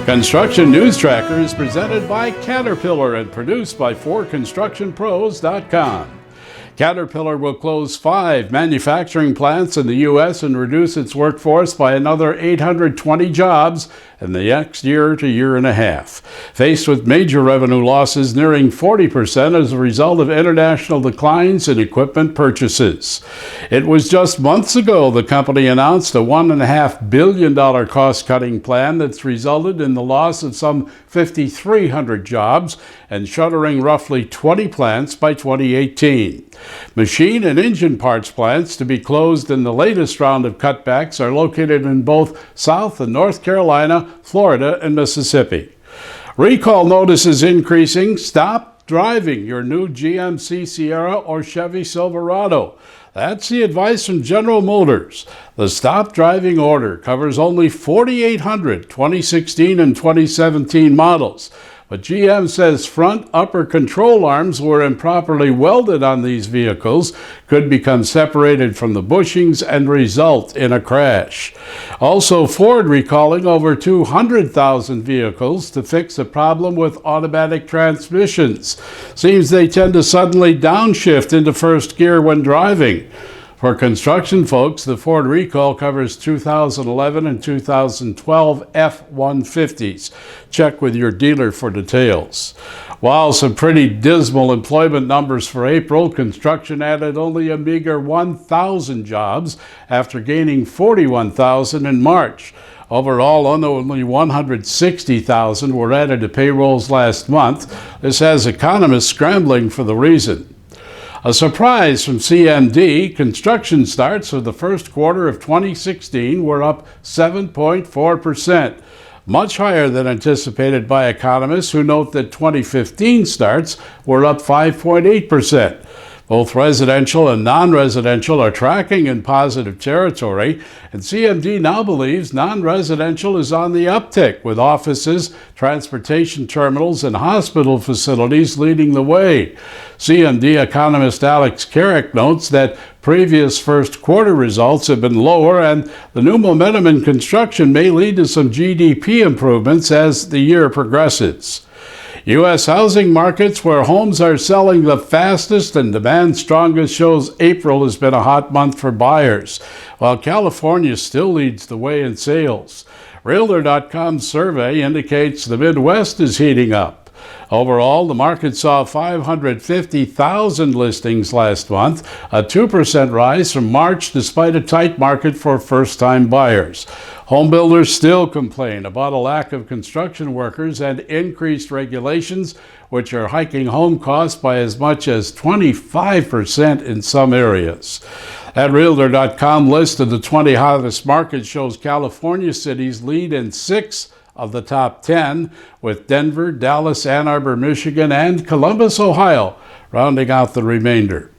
Construction News Tracker is presented by Caterpillar and produced by ForConstructionPros.com. Caterpillar will close 5 manufacturing plants in the U.S. and reduce its workforce by another 820 jobs in the next year to year and a half. Faced with major revenue losses nearing 40% as a result of international declines in equipment purchases. It was just months ago the company announced a $1.5 billion cost-cutting plan that's resulted in the loss of some 5,300 jobs and shuttering roughly 20 plants by 2018. Machine and engine parts plants to be closed in the latest round of cutbacks are located in both South and North Carolina, Florida, and Mississippi. Recall notices increasing. Stop driving your new GMC Sierra or Chevy Silverado. That's the advice from General Motors. The stop driving order covers only 4,800 2016 and 2017 models. But GM says front upper control arms were improperly welded on these vehicles, could become separated from the bushings and result in a crash. Also, Ford recalling over 200,000 vehicles to fix a problem with automatic transmissions. Seems they tend to suddenly downshift into first gear when driving. For construction folks, the Ford recall covers 2011 and 2012 F-150s. Check with your dealer for details. While some pretty dismal employment numbers for April, construction added only a meager 1,000 jobs after gaining 41,000 in March. Overall, only 160,000 were added to payrolls last month. This has economists scrambling for the reason. A surprise from CMD, construction starts for the first quarter of 2016 were up 7.4%, much higher than anticipated by economists who note that 2015 starts were up 5.8%. Both residential and non-residential are tracking in positive territory, and CMD now believes non-residential is on the uptick, with offices, transportation terminals, and hospital facilities leading the way. CMD economist Alex Carrick notes that previous first quarter results have been lower, and the new momentum in construction may lead to some GDP improvements as the year progresses. U.S. housing markets, where homes are selling the fastest and demand strongest, shows April has been a hot month for buyers, while California still leads the way in sales. Realtor.com's survey indicates the Midwest is heating up. Overall, the market saw 550,000 listings last month, a 2% rise from March despite a tight market for first-time buyers. Home builders still complain about a lack of construction workers and increased regulations, which are hiking home costs by as much as 25% in some areas. That Realtor.com list of the 20 hottest markets shows California cities lead in 6 of the top 10, with Denver, Dallas, Ann Arbor, Michigan, and Columbus, Ohio, rounding out the remainder.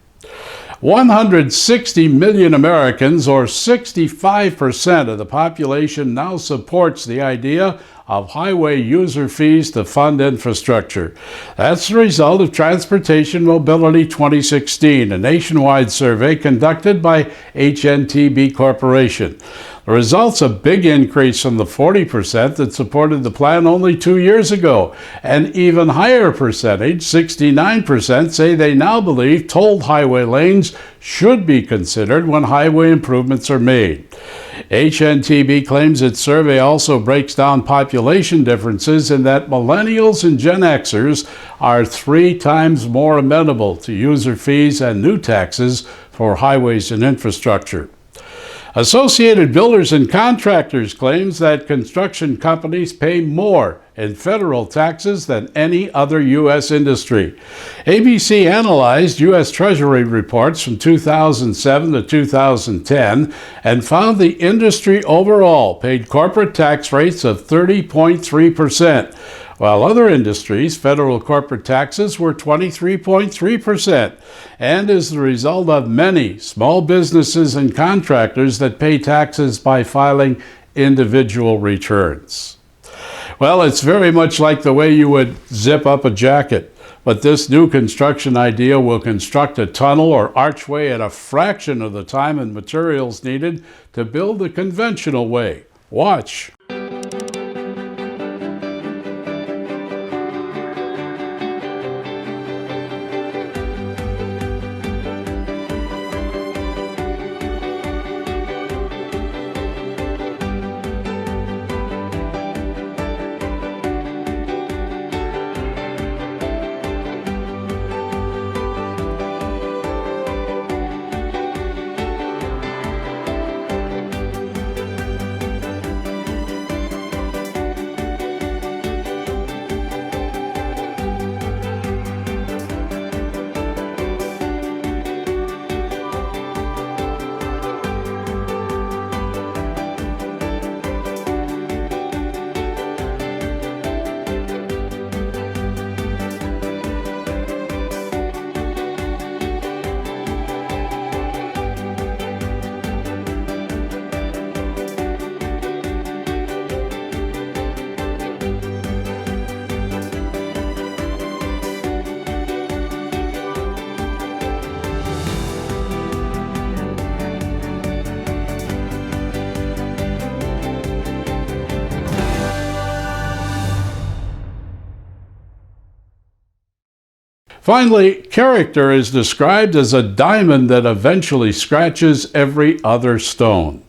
160 million Americans, or 65% of the population, now supports the idea of highway user fees to fund infrastructure. That's the result of Transportation Mobility 2016, a nationwide survey conducted by HNTB Corporation. The result's a big increase from the 40% that supported the plan only 2 years ago. An even higher percentage, 69%, say they now believe tolled highway lanes should be considered when highway improvements are made. HNTB claims its survey also breaks down population differences in that millennials and Gen Xers are 3 times more amenable to user fees and new taxes for highways and infrastructure. Associated Builders and Contractors claims that construction companies pay more in federal taxes than any other U.S. industry. ABC analyzed U.S. Treasury reports from 2007 to 2010 and found the industry overall paid corporate tax rates of 30.3%. While other industries' federal corporate taxes were 23.3%, and is the result of many small businesses and contractors that pay taxes by filing individual returns. Well, it's very much like the way you would zip up a jacket, but this new construction idea will construct a tunnel or archway at a fraction of the time and materials needed to build the conventional way. Watch. Finally, character is described as a diamond that eventually scratches every other stone.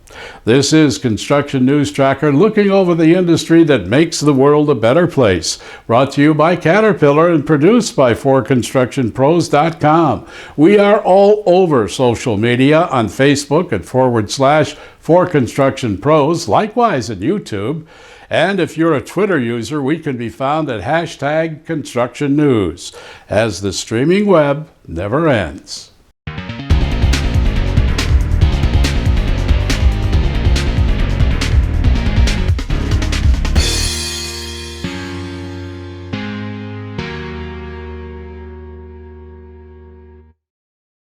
This is Construction News Tracker, looking over the industry that makes the world a better place. Brought to you by Caterpillar and produced by 4constructionpros.com. We are all over social media on Facebook at /4constructionpros, likewise at YouTube. And if you're a Twitter user, we can be found at #ConstructionNews, as the streaming web never ends.